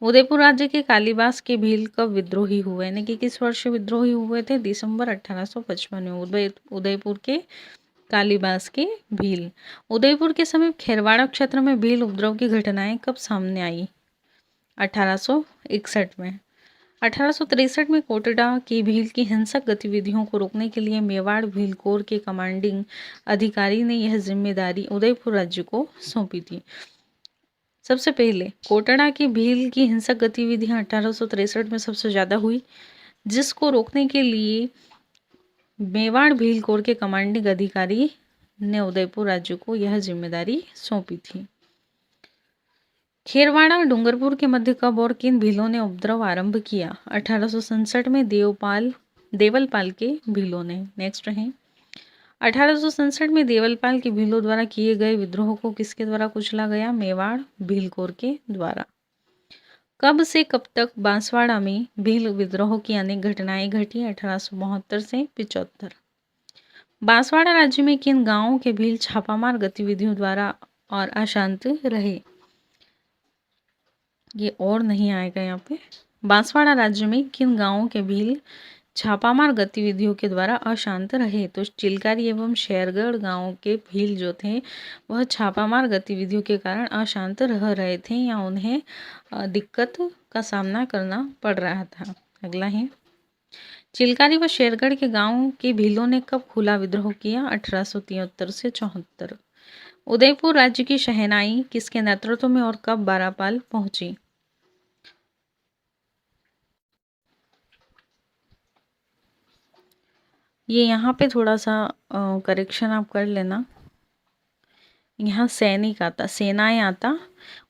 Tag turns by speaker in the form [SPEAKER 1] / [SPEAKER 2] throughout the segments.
[SPEAKER 1] उदयपुर राज्य के कालिदास के भील कब विद्रोही हुए, यानी कि किस वर्ष विद्रोही हुए थे? दिसंबर 1855 में। उदयपुर के कालिदास के भील। उदयपुर के समीप खेरवाड़ा क्षेत्र में भील उपद्रव की घटनाएं कब सामने आई? 1861 में। 1863 में कोटड़ा की भील की हिंसक गतिविधियों को रोकने के लिए मेवाड़ भील कोर के कमांडिंग अधिकारी ने यह जिम्मेदारी उदयपुर राज्य को सौंपी थी। सबसे पहले कोटड़ा की भील की हिंसक गतिविधियां 1863 में सबसे ज़्यादा हुई, जिसको रोकने के लिए मेवाड़ भील कोर के कमांडिंग अधिकारी ने उदयपुर राज्य को यह जिम्मेदारी सौंपी थी। खेरवाड़ा और डूंगरपुर के मध्य कब और किन भीलों ने उपद्रव आरंभ किया? 1867 में देवलपाल के भीलों ने। नेक्स्ट है 1867 में देवलपाल के भीलों द्वारा किए गए विद्रोह को किसके द्वारा कुचला गया? मेवाड़ भील कोर के द्वारा। कब से कब तक बांसवाड़ा में भील विद्रोह की अनेक घटनाएं घटी? 1872 से 75। बांसवाड़ा राज्य में किन गांवों के भील छापामार गतिविधियों द्वारा और अशांत रहे? ये और नहीं आएगा यहाँ पे। बांसवाड़ा राज्य में किन गांवों के भील छापामार गतिविधियों के द्वारा अशांत रहे? तो चिलकारी एवं शेरगढ़ गांवों के भील जो थे वह छापामार गतिविधियों के कारण अशांत रह रहे थे या उन्हें दिक्कत का सामना करना पड़ रहा था। अगला है चिलकारी व शेरगढ़ के गांव के भीलों ने कब खुला विद्रोह किया? 1873 से 74। उदयपुर राज्य की शहनाई किसके नेतृत्व में और कब बारापाल पहुंची? ये यहाँ पे थोड़ा सा करेक्शन आप कर लेना, यहाँ सैनिक आता, सेनाएं आता।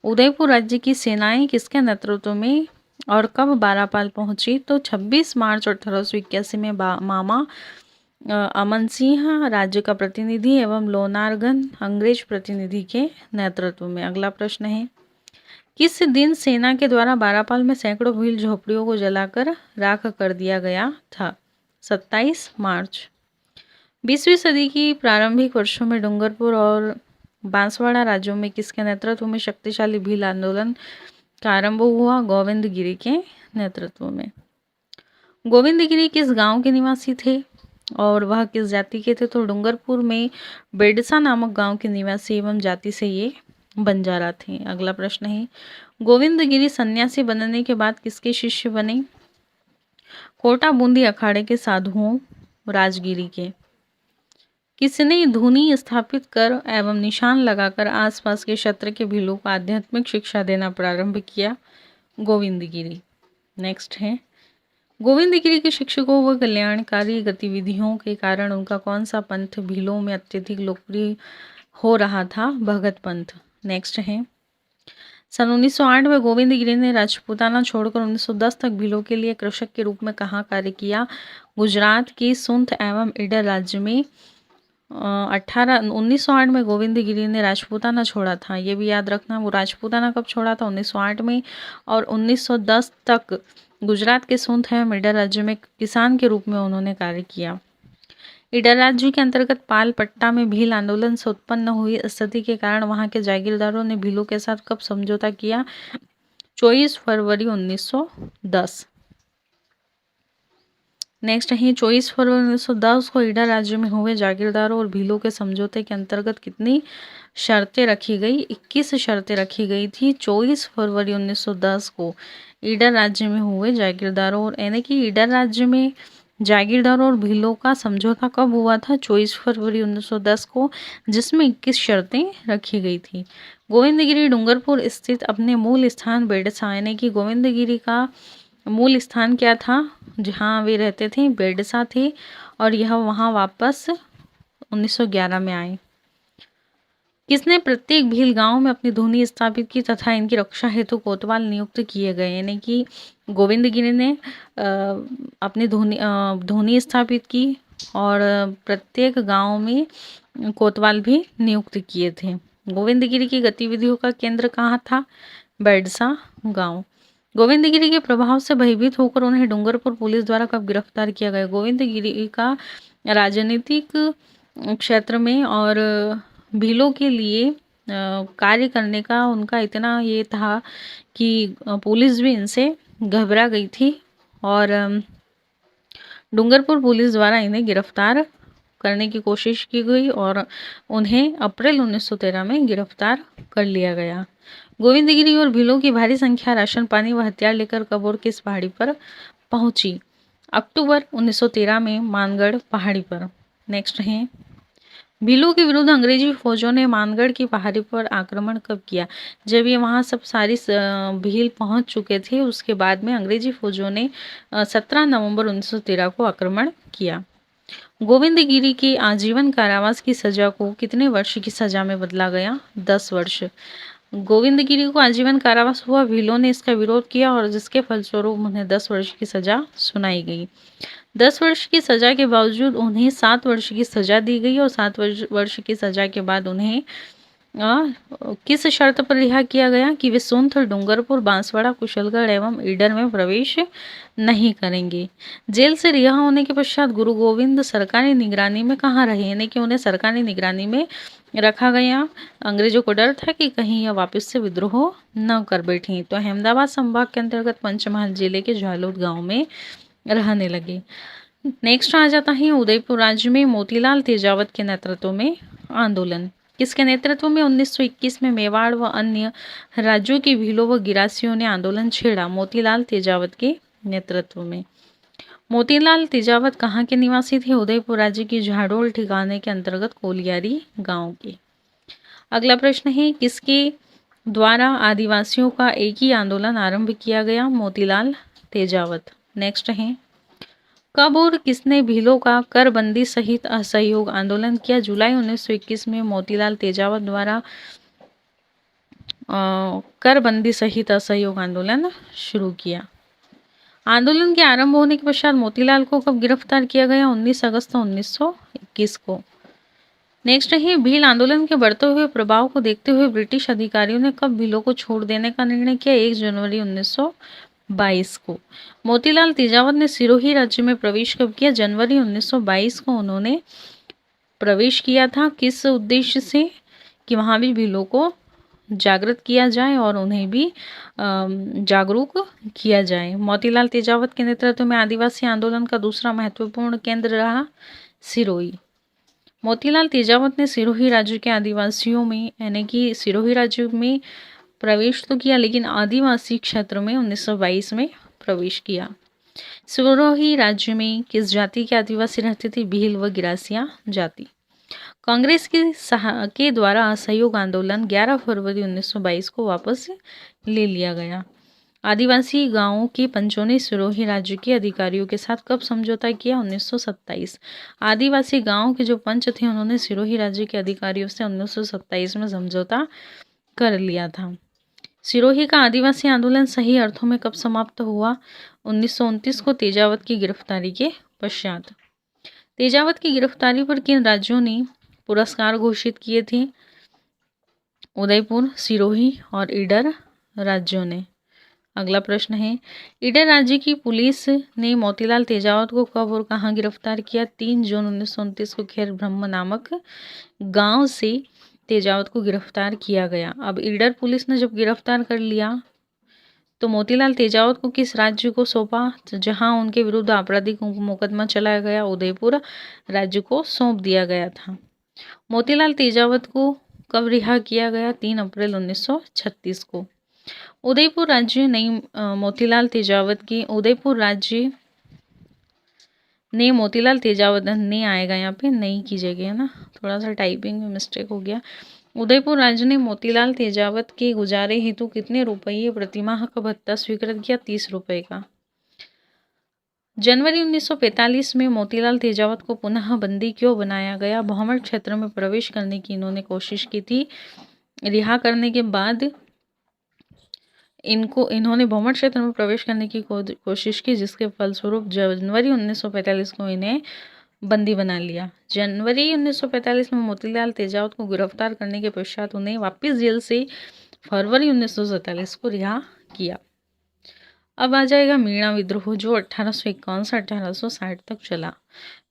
[SPEAKER 1] उदयपुर राज्य की सेनाएं किसके नेतृत्व में और कब बारापाल पहुंची? तो 26 मार्च 1881 में मामा अमन सिंह राज्य का प्रतिनिधि एवं लोनारगन अंग्रेज प्रतिनिधि के नेतृत्व में। अगला प्रश्न है किस दिन सेना के द्वारा बारापाल में सैकड़ों भील झोपड़ियों को जलाकर राख कर दिया गया था? 27 मार्च। 20वीं सदी की प्रारंभिक वर्षों में डूंगरपुर और बांसवाड़ा राज्यों में किसके नेतृत्व में शक्तिशाली भील आंदोलन का आरंभ हुआ? गोविंदगिरी के नेतृत्व में। गोविंदगिरी किस गांव के निवासी थे और वह किस जाति के थे? तो डूंगरपुर में बेडसा नामक गांव के निवासी एवं जाति से ये बंजारा थे। अगला प्रश्न है गोविंदगिरी सन्यासी बनने के बाद किसके शिष्य बने? कोटा बूंदी अखाड़े के साधुओं राजगिरी के। किसने धुनी स्थापित कर एवं निशान लगाकर आसपास के क्षेत्र के भीलों को आध्यात्मिक शिक्षा देना प्रारंभ किया? गोविंदगिरी। नेक्स्ट है गोविंदगिरी के शिक्षकों व कल्याणकारी गतिविधियों के कारण उनका कौन सा पंथ भीलों में अत्यधिक लोकप्रिय हो रहा था? भगत पंथ। नेक्स्ट है सन 1908 में गोविंदगिरी ने राजपूताना छोड़कर 1910 तक भीलों के लिए कृषक के रूप में कहाँ कार्य किया? गुजरात की सुंथ एवं ईडर राज्य में। 1908 में गोविंदगिरी ने राजपूताना छोड़ा था, ये भी याद रखना। वो राजपूताना कब छोड़ा था? 1908 में। और 1910 तक गुजरात के सुंथ एवं ईडर राज्य में किसान के रूप में उन्होंने कार्य किया। ईडर राज्य के अंतर्गत पाल पट्टा में भील आंदोलन से उत्पन्न हुई स्थिति के कारण वहां के जागीरदारों ने भीलों के साथ कब समझौता किया? 24 फरवरी 1910। नेक्स्ट है 24 फरवरी 1910 को ईडर राज्य में हुए जागीरदारों और भीलों के समझौते के अंतर्गत कितनी शर्तें रखी गई? 21 शर्तें रखी गई थी 24 फरवरी 1910 को ईडर राज्य में हुए जागीरदारों और, यानी कि ईडर राज्य में जागीरदारों और भीलों का समझौता कब हुआ था? 24 फरवरी 1910 को, जिसमें 21 शर्तें रखी गई थी। गोविंदगिरी डूंगरपुर स्थित अपने मूल स्थान बेडसा, यानी कि गोविंदगिरी का मूल स्थान क्या था जहाँ वे रहते थे? बेडसा थे, और यह वहाँ वापस 1911 में आए। किसने प्रत्येक भील गांव में अपनी धुनी स्थापित की तथा इनकी रक्षा हेतु कोतवाल नियुक्त किए गए? यानी कि गोविंदगिरी ने अपनी धुनी स्थापित की और प्रत्येक गांव में कोतवाल भी नियुक्त किए थे। गोविंदगिरी की गतिविधियों का केंद्र कहाँ था? बेडसा गांव। गोविंदगिरी के प्रभाव से भयभीत होकर उन्हें डूंगरपुर पुलिस द्वारा कब गिरफ्तार किया गया? गोविंदगिरी का राजनीतिक क्षेत्र में और भीलों के लिए कार्य करने का उनका इतना ये था कि पुलिस भी इनसे घबरा गई थी और डूंगरपुर पुलिस द्वारा इन्हें गिरफ्तार करने की कोशिश की गई और उन्हें अप्रैल 1913 में गिरफ्तार कर लिया गया। गोविंदगिरी और भीलों की भारी संख्या राशन पानी व हथियार लेकर कब और किस पहाड़ी पर पहुंची? अक्टूबर 1913 में मानगढ़ पहाड़ी पर। नेक्स्ट है, भीलों के विरुद्ध अंग्रेजी फौजों ने मानगढ़ की पहाड़ी पर आक्रमण कब किया? जब ये वहां सब सारी भील पहुंच चुके थे उसके बाद में अंग्रेजी फौजों ने 17 नवंबर 1913 को आक्रमण किया। गोविंदगिरी की आजीवन कारावास की सजा को कितने वर्ष की सजा में बदला गया? 10 वर्ष। गोविंदगिरी को आजीवन कारावास हुआ, भीलों ने इसका विरोध किया और जिसके फलस्वरूप उन्हें 10 वर्ष की सजा सुनाई गई। 10 वर्ष की सजा के बावजूद उन्हें 7 वर्ष की सजा दी गई और 7 वर्ष की सजा के बाद उन्हें किस शर्त पर रिहा किया गया कि वे सोनथल, डूंगरपुर, बांसवाड़ा, कुशलगढ़ एवं ईडर में प्रवेश नहीं करेंगे। जेल से रिहा होने के पश्चात गुरु गोविंद सरकारी निगरानी में कहाँ रहे, यानी कि उन्हें सरकारी निगरानी में रखा गया। अंग्रेजों को डर था कि कहीं यह वापस से विद्रोह न कर बैठें, तो अहमदाबाद संभाग के अंतर्गत पंचमहल जिले के झालोद गांव में रहने लगे। नेक्स्ट आ जाता है उदयपुर राज्य में मोतीलाल तेजावत के नेतृत्व में आंदोलन। किसके नेतृत्व में? 1921 में मेवाड़ व अन्य राज्यों के भीलों व गिरासियों ने आंदोलन छेड़ा। मोतीलाल तेजावत के नेतृत्व में। मोतीलाल तेजावत कहाँ के निवासी थे? उदयपुर राज्य की झाड़ोल ठिकाने के अंतर्गत कोलियारी गांव के। अगला प्रश्न है, किसके द्वारा आदिवासियों का एक ही आंदोलन आरंभ किया गया? मोतीलाल तेजावत। नेक्स्ट है, कब और किसने भीलों का करबंदी सहित असहयोग आंदोलन किया? जुलाई 1921 में मोतीलाल तेजावत द्वारा करबंदी सहित असहयोग आंदोलन शुरू किया। आंदोलन के आरंभ होने के पश्चात मोतीलाल को कब गिरफ्तार किया गया? 19 अगस्त 1921 को। नेक्स्ट है, भील आंदोलन के बढ़ते हुए प्रभाव को देखते हुए ब्रिटिश अधिकारियों ने कब भीलों को छोड़ देने का निर्णय किया? 1 जनवरी 1922 को। मोतीलाल तेजावत ने सिरोही राज्य में प्रवेश कब किया? जनवरी 1922 को उन्होंने प्रवेश किया था। किस उद्देश्य से? कि वहां भी भीलों को जागृत किया जाए और उन्हें भी जागरूक किया जाए। मोतीलाल तेजावत के नेतृत्व में आदिवासी आंदोलन का दूसरा महत्वपूर्ण केंद्र रहा सिरोही। मोतीलाल तेजावत ने सिरोही राज्य के आदिवासियों में, यानी कि सिरोही राज्य में प्रवेश तो किया लेकिन आदिवासी क्षेत्र में 1922 में प्रवेश किया। सिरोही राज्य में किस जाति के आदिवासी रहते थे? भील व गिरासिया जाति। कांग्रेस के द्वारा असहयोग आंदोलन 11 फरवरी 1922 को वापस ले लिया गया। आदिवासी गांवों के पंचों ने सिरोही राज्य के अधिकारियों के साथ कब समझौता किया? 1927। आदिवासी गांवों के जो पंच थे उन्होंने सिरोही राज्य के अधिकारियों से 1927 में समझौता कर लिया था। सिरोही का आदिवासी आंदोलन सही अर्थों में कब समाप्त हुआ? 1929 को तेजावत की गिरफ्तारी के पश्चात। तेजावत की गिरफ्तारी पर किन राज्यों ने पुरस्कार घोषित किए थे? उदयपुर, सिरोही और ईडर राज्यों ने। अगला प्रश्न है, ईडर राज्य की पुलिस ने मोतीलाल तेजावत को कब और कहां गिरफ्तार किया? 3 जून 1929 को खैर ब्रह्म नामक गांव से तेजावत को गिरफ्तार किया गया। अब ईडर पुलिस ने जब गिरफ्तार कर लिया तो मोतीलाल तेजावत को किस राज्य को सौंपा? जहां उनके विरुद्ध आपराधिक मुकदमा चलाया गया, उदयपुर राज्य को सौंप दिया गया था। मोतीलाल तेजावत को कब रिहा किया गया? 3 अप्रैल 1936 को। उदयपुर राज्य नई मोतीलाल तेजावत की उदयपुर राज्य ने मोतीलाल तेजावत ने आएगा यहाँ पे नई की जगह ना, थोड़ा सा टाइपिंग में मिस्टेक हो गया। उदयपुर राज्य ने मोतीलाल तेजावत के गुजारे हेतु कितने रुपये प्रतिमाह का भत्ता स्वीकृत किया? 30 रुपये का। जनवरी 1945 में मोतीलाल तेजावत को पुनः बंदी क्यों बनाया गया? भौमट क्षेत्र में प्रवेश करने की इन्होंने कोशिश की थी। रिहा करने के बाद इन्होंने भौमट क्षेत्र में प्रवेश करने की कोशिश की, जिसके फलस्वरूप जनवरी 1945 को इन्हें बंदी बना लिया। जनवरी 1945 में मोतीलाल तेजावत को गिरफ्तार करने के पश्चात उन्हें वापस जेल से फरवरी 1947 को रिहा किया। अब आ जाएगा मीणा विद्रोह, जो 1851 से 1860 तक चला।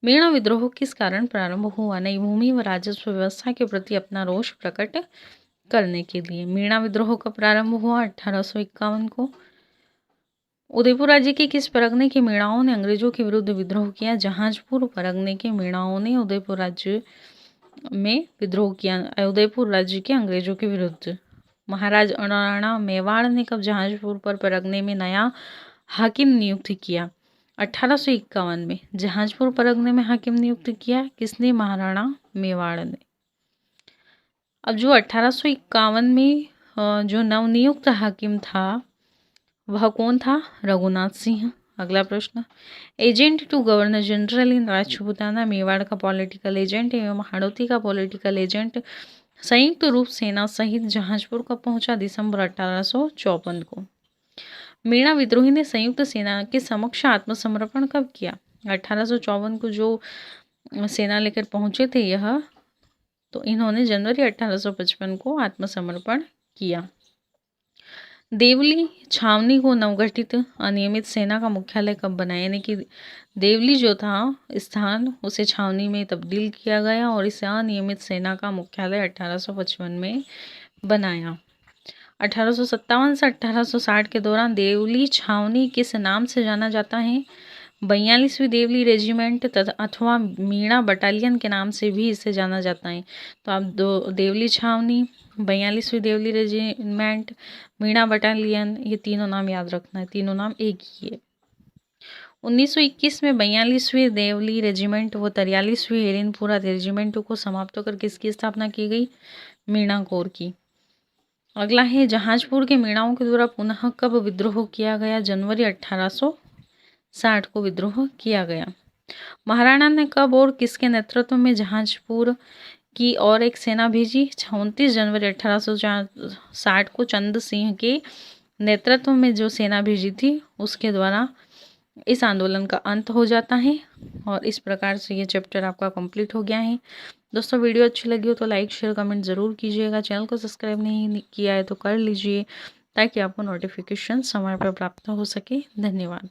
[SPEAKER 1] मीणा विद्रोह किस कारण प्रारंभ हुआ? नई भूमि व राजस्व व्यवस्था के प्रति अपना रोष प्रकट करने के लिए। मीणा विद्रोह का प्रारंभ हुआ 1851 को। उदयपुर राज्य के किस परगने के मीणाओं ने अंग्रेजों के विरुद्ध विद्रोह किया? जहांजपुर परगने के मीणाओं ने उदयपुर राज्य में विद्रोह किया, उदयपुर राज्य के अंग्रेजों के विरुद्ध। महाराज राणा मेवाड़ ने कब जहांजपुर पर परगने में नया हाकिम नियुक्त किया? 1851 में। जहांजपुर परगने में हाकिम नियुक्त किया किसने? महाराणा मेवाड़ ने। अब जो 1851 में जो नवनियुक्त हाकिम था वह कौन था? रघुनाथ सिंह। अगला प्रश्न, agent to governor general in Rajputana, Mewar का पॉलिटिकल एजेंट एवं हाड़ौती का पॉलिटिकल एजेंट संयुक्त रूप सेना सहित जहांजपुर कब पहुंचा? दिसंबर 1854 को। मीणा विद्रोही ने संयुक्त सेना के समक्ष आत्मसमर्पण कब किया? 1854 को जो सेना लेकर पहुंचे थे यह, तो इन्होंने जनवरी 1855 को आत्मसमर्पण किया। देवली छावनी को नवगठित अनियमित सेना का मुख्यालय कब बनाया? यानी कि देवली जो था स्थान उसे छावनी में तब्दील किया गया और इसे अनियमित सेना का मुख्यालय 1855 में बनाया। 1857 से 1860 के दौरान देवली छावनी किस नाम से जाना जाता है? 42वीं देवली रेजिमेंट तथा अथवा मीणा बटालियन के नाम से भी इसे जाना जाता है। तो आप देवली छावनी, 42वीं देवली रेजिमेंट, मीणा बटालियन, ये तीनों नाम याद रखना है, तीनों नाम एक ही है। 1921 में 42वीं देवली रेजिमेंट व 43वीं हेलेनपुरा रेजिमेंट को समाप्त कर किसकी स्थापना की गई? मीणा कोर की। अगला है, जहांजपुर के मीणाओं के द्वारा पुनः कब विद्रोह किया गया? जनवरी 1860 को विद्रोह किया गया। महाराणा ने कब और किसके नेतृत्व में जहांजपुर की और एक सेना भेजी? 29 जनवरी 1860 को चंद सिंह के नेतृत्व में जो सेना भेजी थी उसके द्वारा इस आंदोलन का अंत हो जाता है। और इस प्रकार से ये चैप्टर आपका कंप्लीट हो गया है। दोस्तों वीडियो अच्छी लगी हो तो लाइक शेयर कमेंट ज़रूर कीजिएगा। चैनल को सब्सक्राइब नहीं किया है तो कर लीजिए ताकि आपको नोटिफिकेशन समय पर प्राप्त हो सके। धन्यवाद।